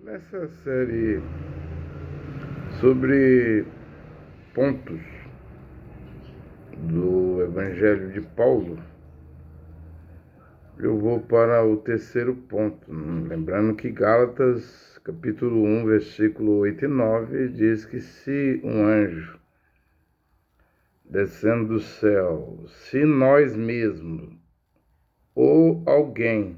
Nessa série sobre pontos do Evangelho de Paulo, eu vou para o terceiro ponto. Lembrando que Gálatas, capítulo 1, versículo 8 e 9, diz que se um anjo descendo do céu, se nós mesmos ou alguém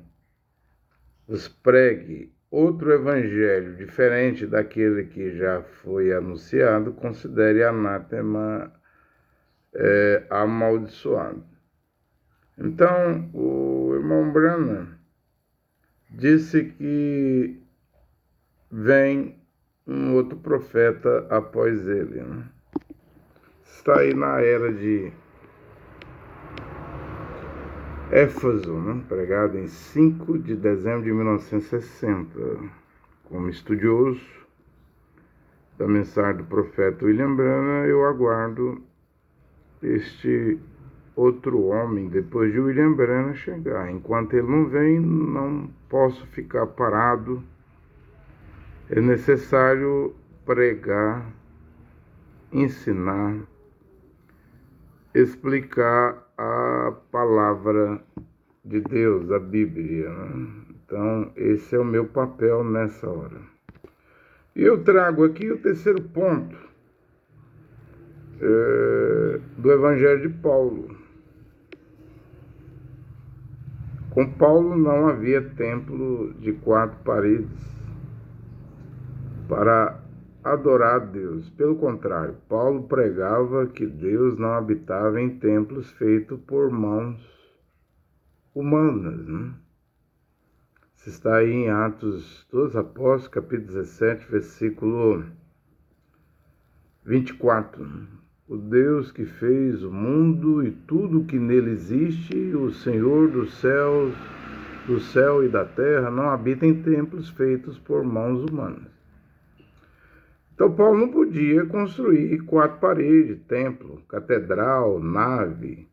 vos pregue outro evangelho diferente daquele que já foi anunciado, considere anátema amaldiçoado. Então, o irmão Branham disse que vem um outro profeta após ele. Está aí na era de Éfeso, pregado em 5 de dezembro de 1960. Como estudioso da mensagem do profeta William Branham, eu aguardo este outro homem, depois de William Branham chegar. Enquanto ele não vem, não posso ficar parado. É necessário pregar, ensinar, explicar a palavra de Deus, a Bíblia. Então, esse é o meu papel nessa hora. E eu trago aqui o terceiro ponto do Evangelho de Paulo. Com Paulo não havia templo de 4 paredes para adorar a Deus. Pelo contrário, Paulo pregava que Deus não habitava em templos feitos por mãos humanas. Isso está aí em Atos dos Apóstolos, capítulo 17, versículo 24. O Deus que fez o mundo e tudo que nele existe, o Senhor do céu e da terra, não habita em templos feitos por mãos humanas. Então, Paulo não podia construir 4 paredes, templo, catedral, nave,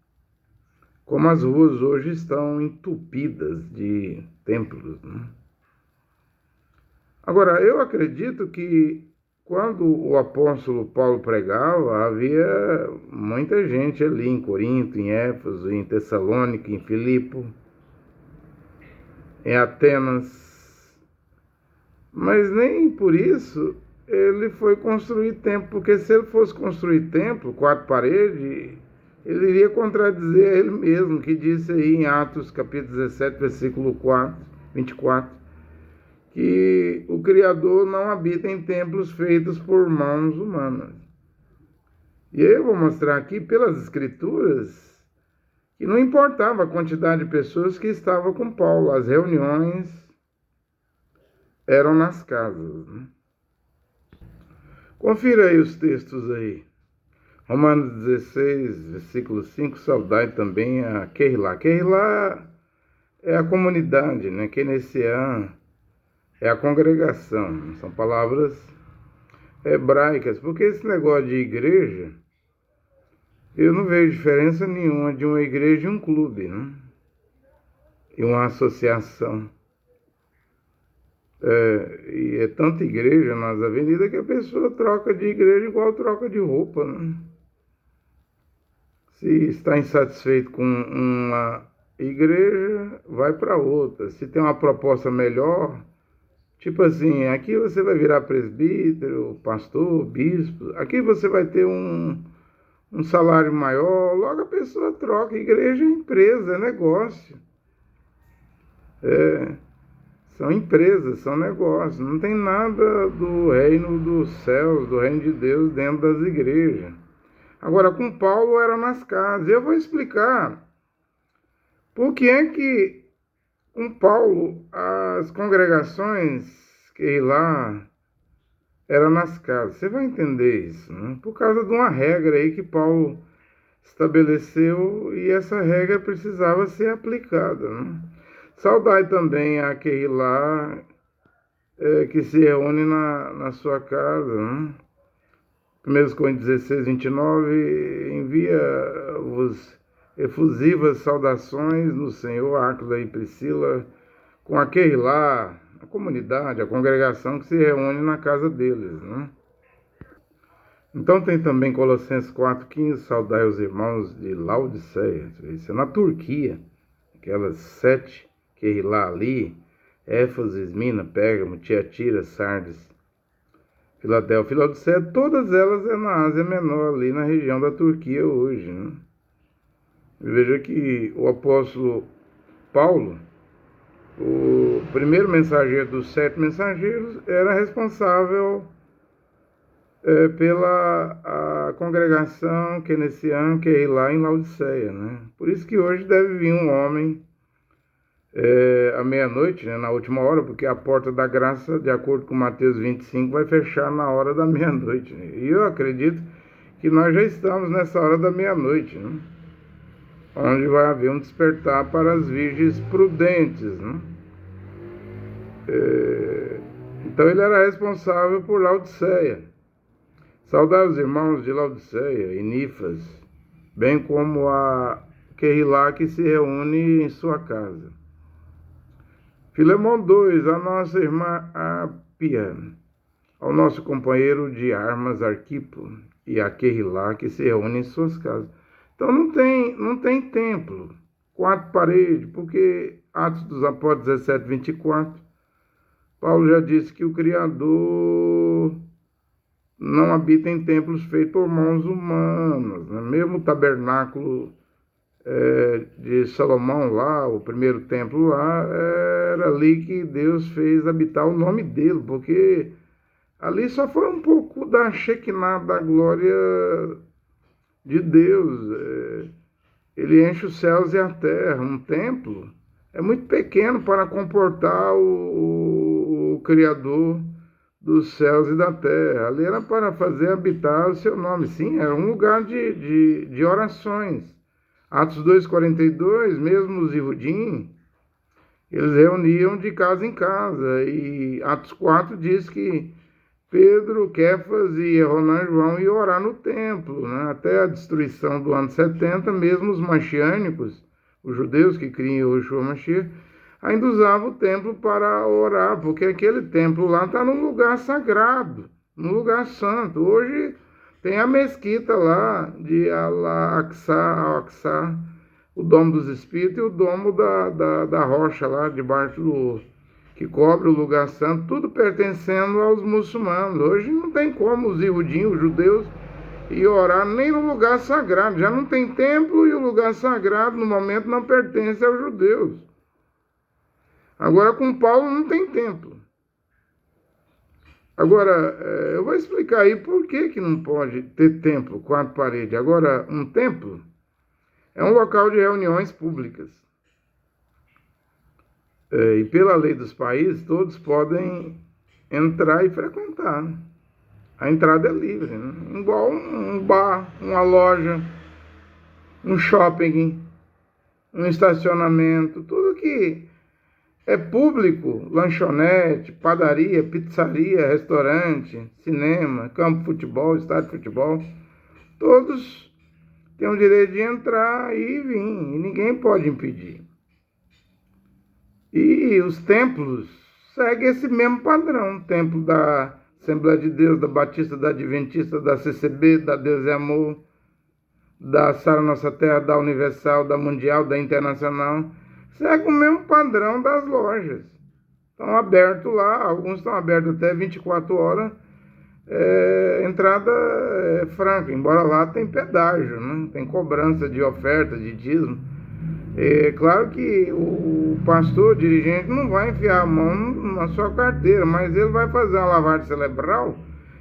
como as ruas hoje estão entupidas de templos. Agora, eu acredito que quando o apóstolo Paulo pregava, havia muita gente ali em Corinto, em Éfeso, em Tessalônica, em Filipe, em Atenas. Mas nem por isso ele foi construir templo, porque se ele fosse construir templo, 4 paredes, ele iria contradizer a ele mesmo, que disse aí em Atos capítulo 17, versículo 24, que o Criador não habita em templos feitos por mãos humanas. E eu vou mostrar aqui pelas Escrituras que não importava a quantidade de pessoas que estavam com Paulo, as reuniões eram nas casas. Confira aí os textos aí. Romanos 16, versículo 5, saudai também a Keilah. Keilah é a comunidade, Kenesian é a congregação. São palavras hebraicas, porque esse negócio de igreja, eu não vejo diferença nenhuma de uma igreja e um clube, e uma associação. E é tanta igreja nas avenidas que a pessoa troca de igreja igual troca de roupa. Se está insatisfeito com uma igreja, vai para outra. Se tem uma proposta melhor, tipo assim, aqui você vai virar presbítero, pastor, bispo, aqui você vai ter um salário maior, logo a pessoa troca. Igreja é empresa, é negócio. São empresas, são negócios. Não tem nada do reino dos céus, do reino de Deus dentro das igrejas. Agora, com Paulo era nas casas. Eu vou explicar por que é que com Paulo as congregações que lá eram nas casas. Você vai entender isso, por causa de uma regra aí que Paulo estabeleceu e essa regra precisava ser aplicada. Saudai também a Keilah que se reúne na sua casa. 1 Coríntios 16, 29, envia-vos efusivas saudações no Senhor, Áquila e Priscila, com a Keilah, a comunidade, a congregação que se reúne na casa deles, né? Então tem também Colossenses 4,15, saudai os irmãos de Laodiceia, isso é na Turquia, aquelas 7 que lá ali, Éfeso, Esmina, Pérgamo, Tiatira, Sardes, Filadélfia, Laodiceia, todas elas é na Ásia Menor, ali na região da Turquia hoje, né? Veja que o apóstolo Paulo, o primeiro mensageiro dos 7 mensageiros, era responsável pela a congregação keynesiana que é lá em Laodiceia, né? Por isso que hoje deve vir um homem à meia-noite, né, na última hora, porque a porta da graça, de acordo com Mateus 25, vai fechar na hora da meia-noite, né? E eu acredito que nós já estamos nessa hora da meia-noite, né? Onde vai haver um despertar para as virgens prudentes, né? Então ele era responsável por Laodiceia. Saudai os irmãos de Laodiceia e Nifas, bem como a Querilá que se reúne em sua casa. Filemão 2, a nossa irmã Apia, ao nosso companheiro de armas Arquipo e a Querilá que se reúne em suas casas. Então não tem templo, 4 paredes, porque Atos dos Apóstolos 17, 24, Paulo já disse que o Criador não habita em templos feitos por mãos humanas, né? Mesmo o tabernáculo de Salomão lá, o primeiro templo lá, era ali que Deus fez habitar o nome dele, porque ali só foi um pouco da Shekinah, da glória de Deus. Ele enche os céus e a terra. Um templo é muito pequeno para comportar o Criador dos céus e da terra. Ali era para fazer habitar o seu nome. Sim, era um lugar de orações. Atos 2,42, mesmo os Ihudim, eles reuniam de casa em casa. E Atos 4 diz que Pedro, Quefas e Ronan João iam orar no templo, né? Até a destruição do ano 70, mesmo os machiânicos, os judeus que criam o Yeshua Mashiach, ainda usavam o templo para orar, porque aquele templo lá está num lugar sagrado, num lugar santo. Hoje tem a mesquita lá de Al-Aqsa, o Domo dos Espíritos, e o Domo da Rocha lá, debaixo do que cobre o lugar santo, tudo pertencendo aos muçulmanos. Hoje não tem como os iudinhos, os judeus, ir orar nem no lugar sagrado. Já não tem templo e o lugar sagrado, no momento, não pertence aos judeus. Agora, com Paulo, não tem templo. Agora, eu vou explicar aí por que não pode ter templo, 4 paredes. Agora, um templo é um local de reuniões públicas. E pela lei dos países, todos podem entrar e frequentar. A entrada é livre, né? Igual um bar, uma loja, um shopping, um estacionamento, tudo que é público, lanchonete, padaria, pizzaria, restaurante, cinema, campo de futebol, estádio de futebol, todos têm o direito de entrar e vir, e ninguém pode impedir. E os templos seguem esse mesmo padrão, o templo da Assembleia de Deus, da Batista, da Adventista, da CCB, da Deus é Amor, da Sara Nossa Terra, da Universal, da Mundial, da Internacional, segue o mesmo padrão das lojas. Estão abertos lá, alguns estão abertos até 24 horas, entrada franca, embora lá tem pedágio, né? Tem cobrança de oferta, de dízimo. É claro que o pastor, o dirigente, não vai enfiar a mão na sua carteira, mas ele vai fazer uma lavagem cerebral,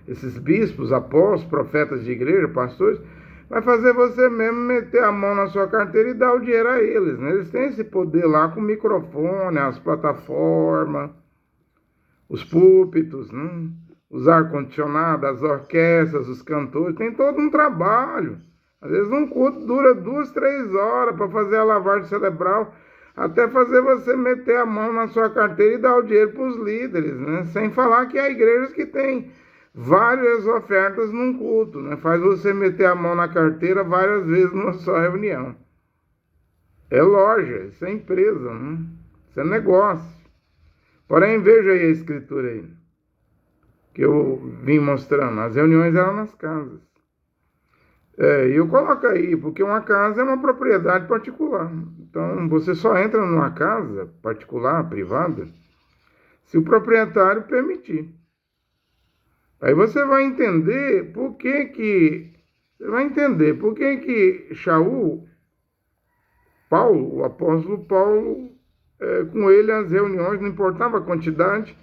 esses bispos, apóstolos, profetas de igreja, pastores, vai fazer você mesmo meter a mão na sua carteira e dar o dinheiro a eles, né? Eles têm esse poder lá com o microfone, as plataformas, os púlpitos, né? Os ar-condicionados, as orquestras, os cantores, tem todo um trabalho. Às vezes um culto dura 2, 3 horas para fazer a lavagem cerebral, até fazer você meter a mão na sua carteira e dar o dinheiro para os líderes, né? Sem falar que há igrejas que têm várias ofertas num culto, né? Faz você meter a mão na carteira várias vezes numa só reunião. É loja, isso é empresa, né? Isso é negócio. Porém, veja aí a escritura aí, que eu vim mostrando. As reuniões eram nas casas. E eu coloco aí, porque uma casa é uma propriedade particular. Então, você só entra numa casa particular, privada, se o proprietário permitir. Aí você vai entender por que Shaul, Paulo, o apóstolo Paulo, com ele as reuniões, não importava a quantidade,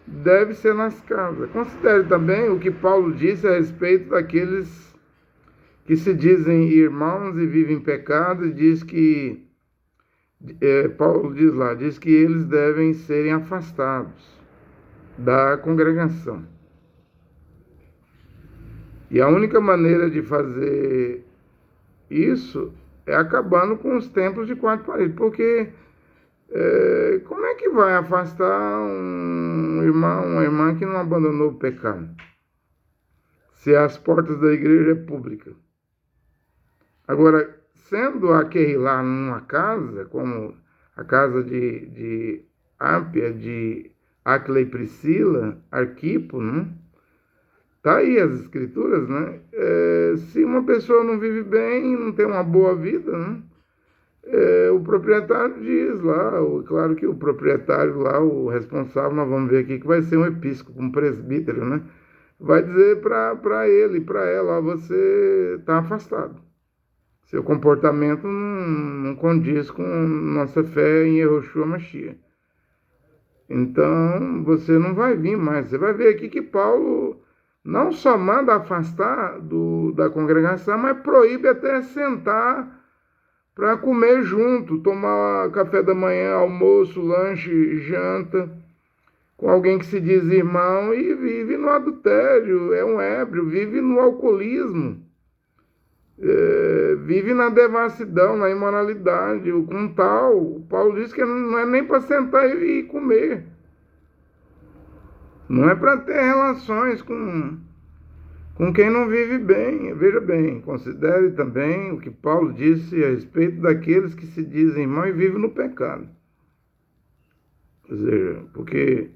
deve ser nas casas. Considere também o que Paulo disse a respeito daqueles que se dizem irmãos e vivem em pecado, e diz que, Paulo diz que eles devem serem afastados da congregação. E a única maneira de fazer isso é acabando com os templos de quatro paredes, porque como é que vai afastar um irmão, uma irmã que não abandonou o pecado? Se as portas da igreja é pública. Agora, sendo aquele lá numa casa, como a casa de Ámpia, de Áquila e Priscila, Arquipo, né? Tá aí as escrituras, né? Se uma pessoa não vive bem, não tem uma boa vida, né? O proprietário diz lá, claro que o proprietário lá, o responsável, nós vamos ver aqui que vai ser um episcopo, um presbítero, né? Vai dizer para ele, para ela, ó, você está afastado. Seu comportamento não condiz com nossa fé em Yehoshua Mashiach. Então, você não vai vir mais. Você vai ver aqui que Paulo não só manda afastar da congregação, mas proíbe até sentar para comer junto, tomar café da manhã, almoço, lanche, janta, com alguém que se diz irmão e vive no adultério, é um ébrio, vive no alcoolismo, vive na devassidão, na imoralidade. Com tal, o Paulo diz que não é nem para sentar e comer. Não é para ter relações com quem não vive bem. Veja bem, considere também o que Paulo disse a respeito daqueles que se dizem irmão e vivem no pecado. Ou seja, porque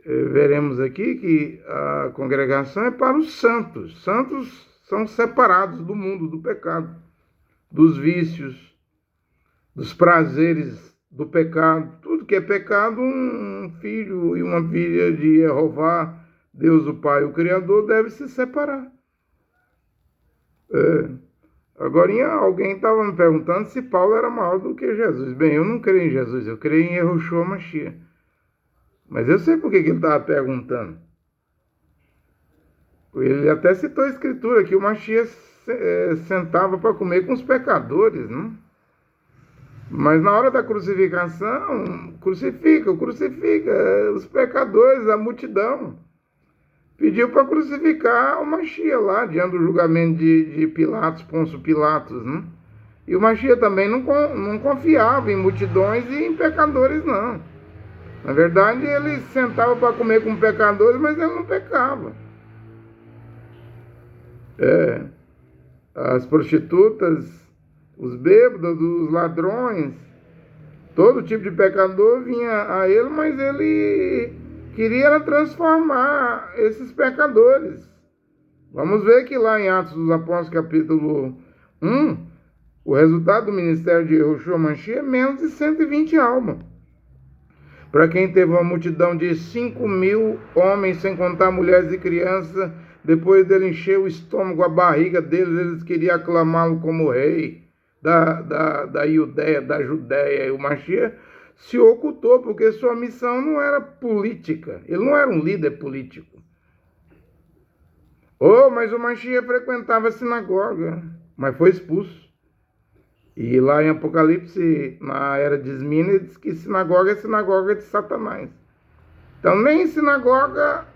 veremos aqui que a congregação é para os santos. Santos são separados do mundo, do pecado, dos vícios, dos prazeres do pecado. Tudo que é pecado, um filho e uma filha de Jeová, Deus o Pai, o Criador, deve se separar. Agora, alguém estava me perguntando se Paulo era maior do que Jesus. Bem, eu não creio em Jesus, eu creio em Yehoshua Mashiach. Mas eu sei por que ele estava perguntando. Ele até citou a escritura que o Mashiach sentava para comer com os pecadores, né? Mas na hora da crucificação, crucifica os pecadores, a multidão. Pediu para crucificar o Mashiach lá, diante do julgamento de Pilatos, Pôncio Pilatos, né? E o Mashiach também não confiava em multidões e em pecadores, não. Na verdade, ele sentava para comer com pecadores, mas ele não pecava. As prostitutas, os bêbados, os ladrões, todo tipo de pecador vinha a ele, mas ele queria transformar esses pecadores. Vamos ver que lá em Atos dos Apóstolos, capítulo 1, o resultado do ministério de Yehoshua Mashiach é menos de 120 almas. Para quem teve uma multidão de 5.000 homens, sem contar mulheres e crianças, depois dele encher o estômago, a barriga deles, eles queriam aclamá-lo como rei da Judéia, E o Mashiach se ocultou, porque sua missão não era política. Ele não era um líder político. Mas o Mashiach frequentava a sinagoga, mas foi expulso. E lá em Apocalipse, na era de Esmina, diz que sinagoga é sinagoga de Satanás. Então, nem sinagoga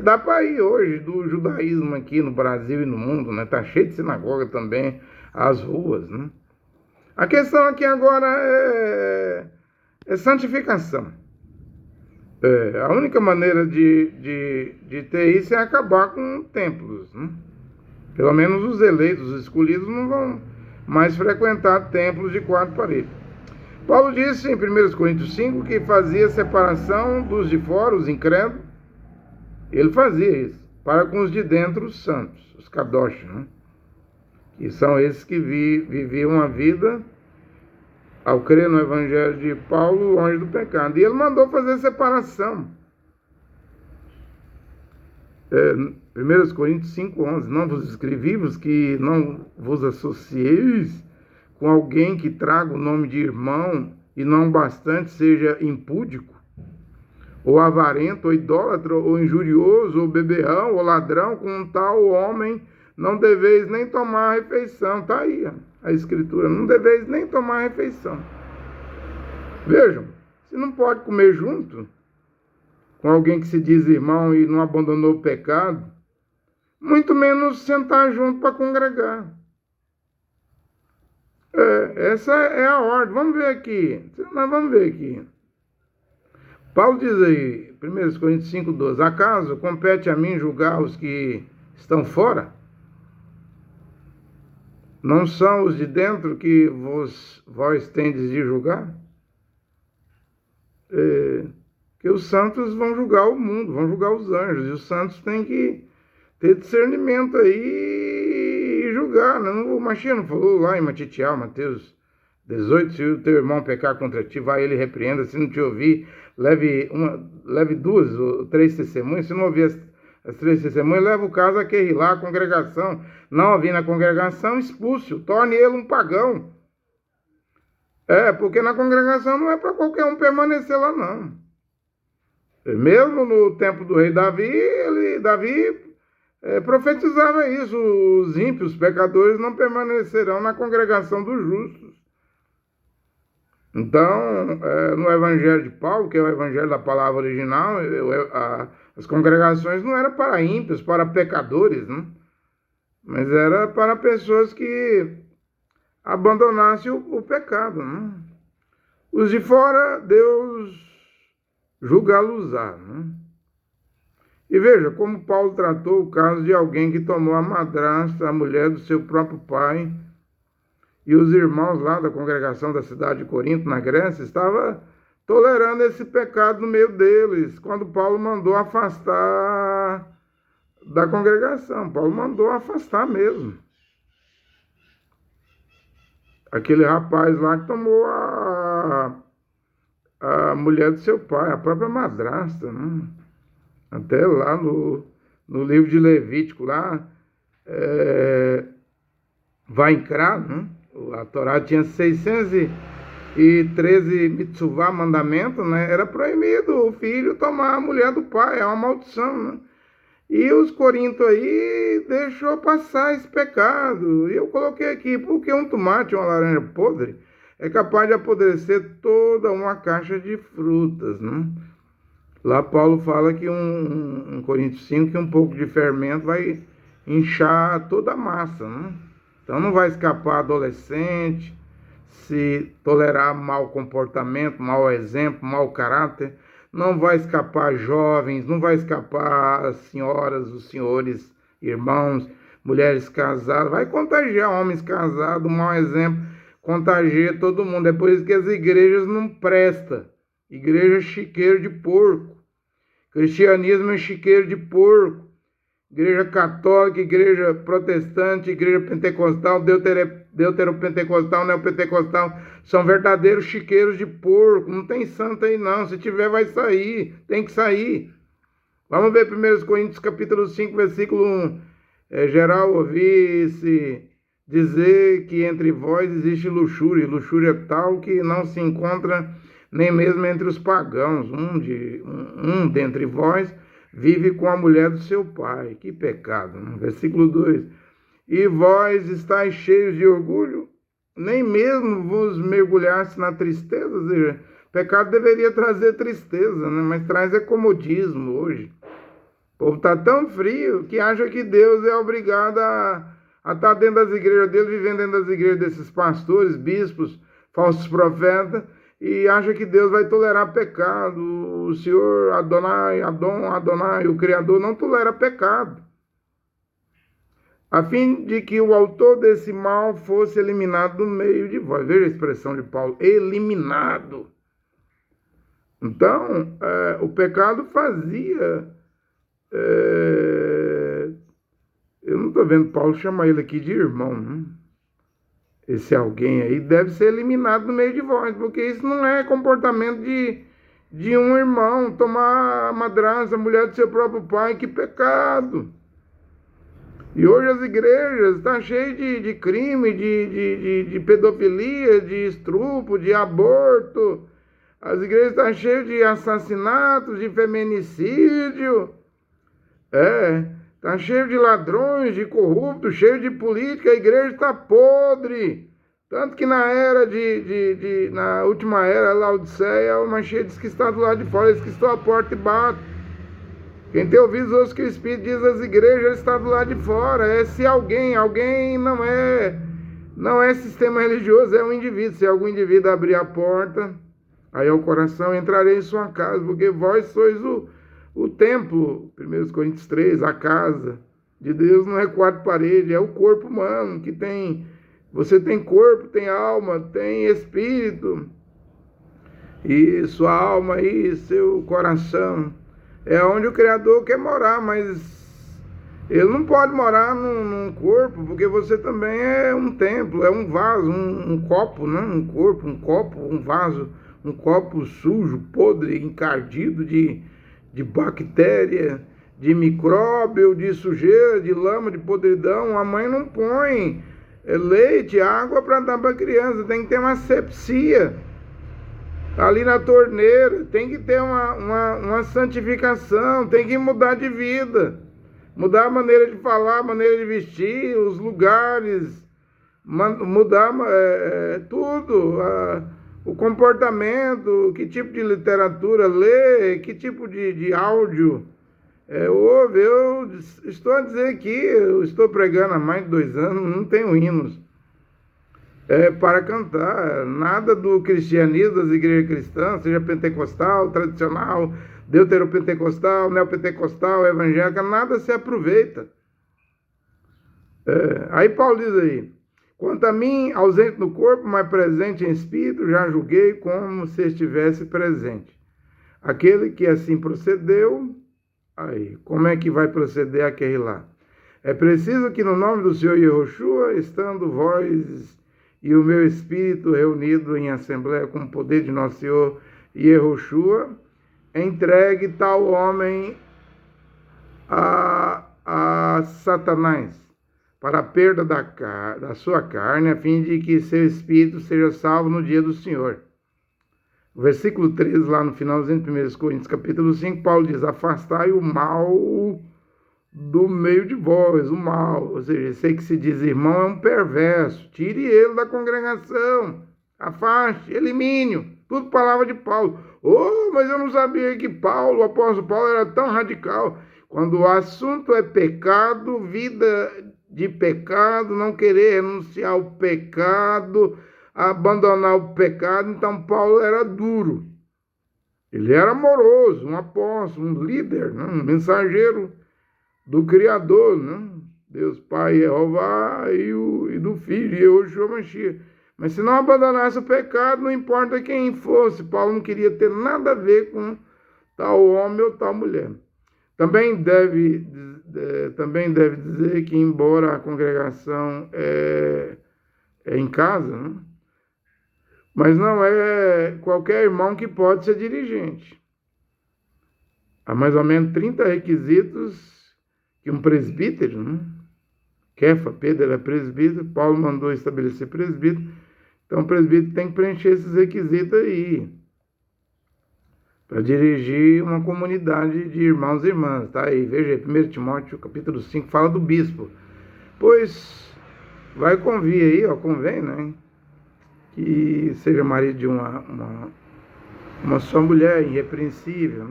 dá para ir hoje do judaísmo aqui no Brasil e no mundo, né? Tá cheio de sinagoga também, as ruas, né? A questão aqui agora é santificação. A única maneira de ter isso é acabar com templos, né? Pelo menos os eleitos, os escolhidos, não vão mais frequentar templos de quatro paredes. Paulo disse em 1 Coríntios 5 que fazia separação dos de fora, os incrédulos. Ele fazia isso, para com os de dentro, os santos, os kadosh, né? Que são esses que viviam a vida, ao crer no evangelho de Paulo, longe do pecado. E ele mandou fazer separação. 1 Coríntios 5,11, não vos escrevi-vos que não vos associeis com alguém que traga o nome de irmão e não bastante seja impúdico, ou avarento, ou idólatra, ou injurioso, ou beberrão, ou ladrão, com um tal homem não deveis nem tomar a refeição. Está aí a escritura, não deveis nem tomar a refeição. Vejam, se não pode comer junto com alguém que se diz irmão e não abandonou o pecado, muito menos sentar junto para congregar. Essa é a ordem. Vamos ver aqui. Nós vamos ver aqui. Paulo diz aí, 1 Coríntios 5,12, acaso compete a mim julgar os que estão fora? Não são os de dentro que vós tendes de julgar? Que os santos vão julgar o mundo, vão julgar os anjos, e os santos têm que ter discernimento aí e julgar, né? O Machia não falou lá em Mateus 18, se o teu irmão pecar contra ti, vai ele repreenda, se não te ouvir, leve 2 ou 3 testemunhas, se não ouvir as 3 testemunhas, leva o caso a querrilá, a congregação, não ouvir na congregação, expulse-o, torne ele um pagão. Porque na congregação não é para qualquer um permanecer lá, não. Mesmo no tempo do rei Davi, Davi profetizava isso, os ímpios, os pecadores não permanecerão na congregação dos justos. Então, no evangelho de Paulo, que é o evangelho da palavra original, as congregações não eram para ímpios, para pecadores, né? Mas era para pessoas que abandonassem o pecado, né? Os de fora, Deus julgá-los-á, né? E veja como Paulo tratou o caso de alguém que tomou a madrasta, a mulher do seu próprio pai, e os irmãos lá da congregação da cidade de Corinto, na Grécia, estavam tolerando esse pecado no meio deles, quando Paulo mandou afastar da congregação. Paulo mandou afastar mesmo. Aquele rapaz lá que tomou a mulher do seu pai, a própria madrasta, né? Até lá no livro de Levítico, lá, vai encrar, né? A Torá tinha 613 mitzuvá, mandamentos, né? Era proibido o filho tomar a mulher do pai, é uma maldição, né? E os corintos aí deixou passar esse pecado. E eu coloquei aqui, porque um tomate, uma laranja podre, é capaz de apodrecer toda uma caixa de frutas, né? Lá Paulo fala que em Coríntios 5, que um pouco de fermento vai inchar toda a massa, né? Então não vai escapar adolescente, se tolerar mau comportamento, mau exemplo, mau caráter. Não vai escapar jovens, não vai escapar as senhoras, os senhores, irmãos, mulheres casadas. Vai contagiar homens casados, mau exemplo, contagia todo mundo. É por isso que as igrejas não prestam. Igreja é chiqueiro de porco. Cristianismo é chiqueiro de porco. Igreja católica, igreja protestante, igreja pentecostal, deuteropentecostal, neopentecostal, são verdadeiros chiqueiros de porco. Não tem santo aí não. Se tiver, vai sair. Tem que sair. Vamos ver 1 Coríntios capítulo 5, versículo 1. Geral ouvi-se dizer que entre vós existe luxúria. Luxúria tal que não se encontra nem mesmo entre os pagãos. Um dentre vós vive com a mulher do seu pai. Que pecado. Versículo 2. E vós estáis cheios de orgulho, nem mesmo vos mergulhaste na tristeza. Ou seja, pecado deveria trazer tristeza, né? Mas traz comodismo hoje. O povo está tão frio que acha que Deus é obrigado a estar dentro das igrejas dele, vivendo dentro das igrejas desses pastores, bispos, falsos profetas, e acha que Deus vai tolerar pecado. O Senhor Adonai, o Criador, não tolera pecado. a fim de que o autor desse mal fosse eliminado do meio de vós. Veja a expressão de Paulo, eliminado. Então, o pecado fazia... eu não estou vendo Paulo chamar ele aqui de irmão, né? Esse alguém aí deve ser eliminado do meio de vós, porque isso não é comportamento de um irmão, tomar a madrasta, a mulher do seu próprio pai, que pecado. E hoje as igrejas estão cheias de crime, de pedofilia, de estupro, de aborto. As igrejas estão cheias de assassinatos, de feminicídio. Está cheio de ladrões, de corruptos, cheio de política. A igreja está podre. Tanto que na era na última era, Laodiceia, o Machia diz que está do lado de fora, diz que estou à porta e bato. Quem tem ouvido ouça que o Espírito diz às igrejas, ele está do lado de fora. Se alguém não é sistema religioso, é um indivíduo. Se algum indivíduo abrir a porta, aí é o coração, entrarei em sua casa, porque vós sois o templo, 1 Coríntios 3, a casa de Deus não é quatro paredes, é o corpo humano, que tem, você tem corpo, tem alma, tem espírito, e sua alma e seu coração é onde o Criador quer morar, mas ele não pode morar num corpo, porque você também é um templo, é um vaso, um copo, não um corpo, um copo, um vaso, um copo sujo, podre, encardido de bactéria, de micróbio, de sujeira, de lama, de podridão. A mãe não põe leite, água para dar para a criança, tem que ter uma asepsia ali na torneira, tem que ter uma santificação, tem que mudar de vida, mudar a maneira de falar, a maneira de vestir, os lugares, mudar tudo, o comportamento, que tipo de literatura ler, que tipo de áudio ouve. Eu estou a dizer que eu estou pregando há mais de 2 anos, não tenho hinos para cantar, nada do cristianismo, das igrejas cristãs, seja pentecostal, tradicional, deuteropentecostal, neopentecostal, evangélica, nada se aproveita. Aí Paulo diz aí, quanto a mim, ausente no corpo, mas presente em espírito, já julguei como se estivesse presente. Aquele que assim procedeu, aí, como é que vai proceder aquele lá? É preciso que no nome do Senhor Yehoshua, estando vós e o meu espírito reunido em assembleia com o poder de nosso Senhor Yehoshua, entregue tal homem a Satanás, para a perda da sua carne, a fim de que seu espírito seja salvo no dia do Senhor. O versículo 13, lá no finalzinho de 1 Coríntios, capítulo 5, Paulo diz, afastai o mal do meio de vós, o mal, ou seja, esse que se diz irmão é um perverso, tire ele da congregação, afaste, elimine-o, tudo palavra de Paulo. Mas eu não sabia que Paulo, o apóstolo Paulo, era tão radical. Quando o assunto é pecado, vida de pecado, não querer renunciar ao pecado, abandonar o pecado, então Paulo era duro. Ele era amoroso, um apóstolo, um líder, um mensageiro do Criador, Deus Pai, Jeová e do Filho, Yehoshua Mashiach. Mas se não abandonasse o pecado, não importa quem fosse, Paulo não queria ter nada a ver com tal homem ou tal mulher. Também deve dizer que, embora a congregação é em casa, mas não é qualquer irmão que pode ser dirigente. Há mais ou menos 30 requisitos que um presbítero, Kefa, Pedro era presbítero, Paulo mandou estabelecer presbítero, então o presbítero tem que preencher esses requisitos aí, para dirigir uma comunidade de irmãos e irmãs, tá aí, veja aí, 1 Timóteo capítulo 5, fala do bispo, pois vai convir aí, convém, que seja marido de uma só mulher, irrepreensível,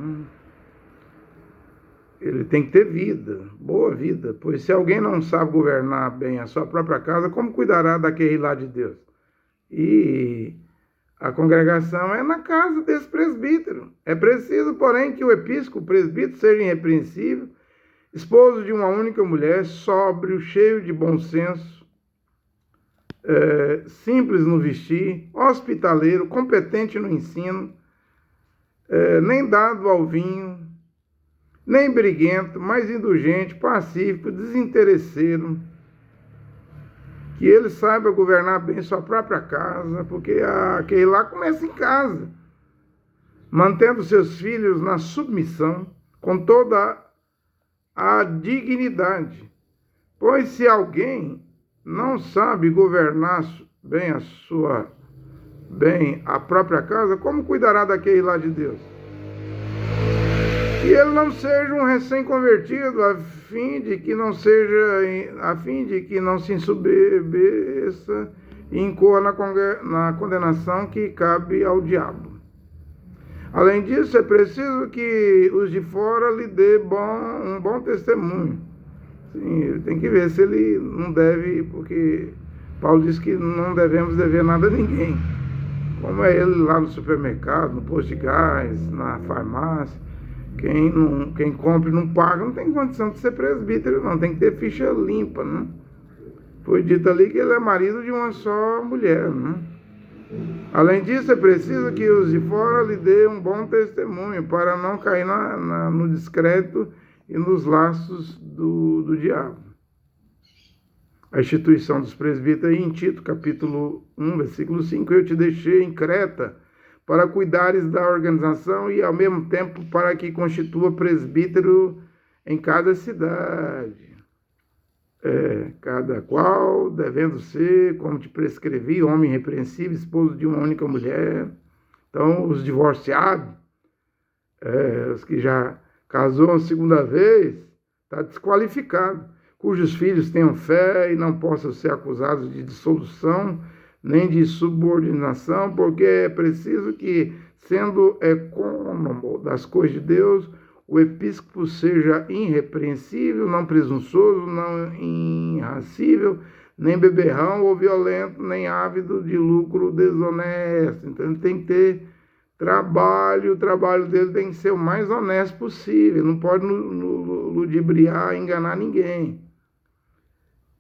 Ele tem que ter vida, boa vida, pois se alguém não sabe governar bem a sua própria casa, como cuidará daquele lá de Deus? E a congregação é na casa desse presbítero. É preciso, porém, que o episcopo, o presbítero, seja irrepreensível, esposo de uma única mulher, sóbrio, cheio de bom senso, simples no vestir, hospitaleiro, competente no ensino, nem dado ao vinho, nem briguento, mas indulgente, pacífico, desinteresseiro, que ele saiba governar bem sua própria casa, porque aquele lá começa em casa, mantendo seus filhos na submissão, com toda a dignidade. Pois se alguém não sabe governar bem a própria casa, como cuidará daquele lá de Deus? E ele não seja um recém-convertido, a fim de que não se ensoberbeça e incorra na condenação que cabe ao diabo. Além disso, é preciso que os de fora lhe dê um bom testemunho. Sim, ele tem que ver se ele não deve, porque Paulo diz que não devemos dever nada a ninguém. Como é ele lá no supermercado, no posto de gás, na farmácia. Quem compra e não paga não tem condição de ser presbítero, não. Tem que ter ficha limpa, né? Foi dito ali que ele é marido de uma só mulher, né? Além disso, é preciso que os de fora lhe dê um bom testemunho para não cair no descrédito e nos laços do diabo. A instituição dos presbíteros em Tito, capítulo 1, versículo 5, eu te deixei em Creta para cuidares da organização e, ao mesmo tempo, para que constitua presbítero em cada cidade. Cada qual devendo ser, como te prescrevi, homem irrepreensível, esposo de uma única mulher. Então, os divorciados, os que já casou a segunda vez, está desqualificado, cujos filhos tenham fé e não possam ser acusados de dissolução, nem de subordinação, porque é preciso que, sendo econômico das coisas de Deus, o episcopo seja irrepreensível, não presunçoso, não irracível, nem beberrão ou violento, nem ávido de lucro desonesto. Então ele tem que ter trabalho, o trabalho dele tem que ser o mais honesto possível, não pode ludibriar, enganar ninguém.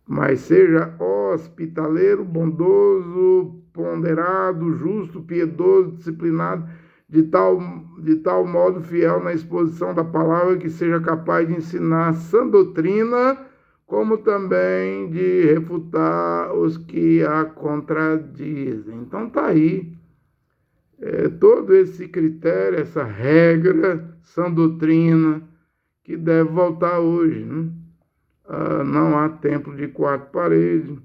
Mas seja hospitaleiro, bondoso, ponderado, justo, piedoso, disciplinado, de tal modo fiel na exposição da palavra que seja capaz de ensinar sã doutrina, como também de refutar os que a contradizem. Então está aí todo esse critério, essa regra, sã doutrina, que deve voltar hoje, né? Não há templo de quatro paredes,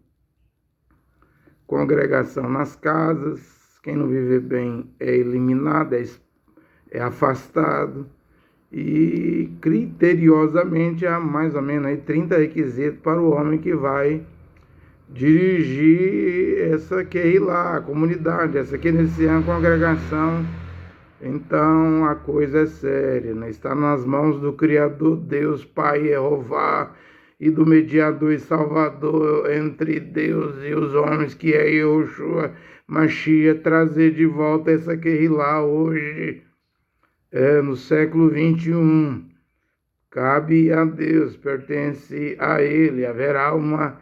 congregação nas casas, quem não viver bem é eliminado, é afastado, e criteriosamente há mais ou menos aí 30 requisitos para o homem que vai dirigir essa QI-lá, a comunidade, essa que iniciar a congregação. Então a coisa é séria, né? Está nas mãos do Criador Deus, Pai Jeová, e do mediador e salvador entre Deus e os homens, que é Yeshua Mashiach, trazer de volta essa QI-lá hoje, no século 21. Cabe a Deus, pertence a Ele. Haverá uma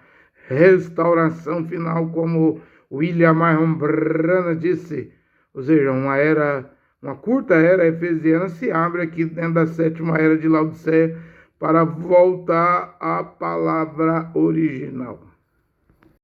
restauração final, como William Marion Branham disse, ou seja, uma curta era efesiana se abre aqui dentro da sétima era de Laodiceia para voltar à palavra original.